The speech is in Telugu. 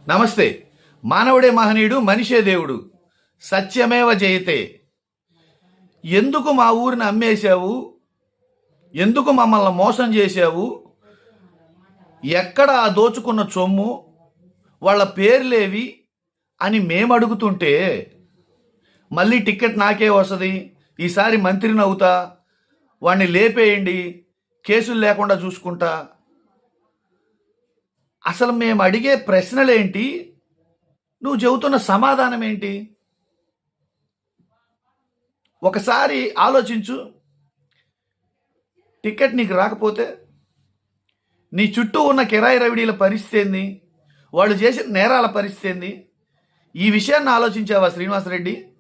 నమస్తే. మానవుడే మహనీయుడు, మనిషే దేవుడు. సత్యమేవ జయతే. ఎందుకు మా ఊరిని అమ్మేశావు? ఎందుకు మమ్మల్ని మోసం చేశావు? ఎక్కడ ఆ దోచుకున్న సొమ్ము? వాళ్ళ పేర్లేవి అని మేము అడుగుతుంటే మళ్ళీ టికెట్ నాకే వస్తుంది, ఈసారి మంత్రిని అవుతా, వాడిని లేపేయండి, కేసులు లేకుండా చూసుకుంటా. అసలు మేము అడిగే ప్రశ్నలేంటి? నువ్వు చెబుతున్న సమాధానం ఏంటి? ఒకసారి ఆలోచించు. టికెట్ నీకు రాకపోతే నీ చుట్టూ ఉన్న కిరాయి రవిడీల పరిస్థితి ఏంది? వాళ్ళు చేసిన నేరాల పరిస్థితి ఏంది? ఈ విషయాన్ని ఆలోచించావా శ్రీనివాసరెడ్డి?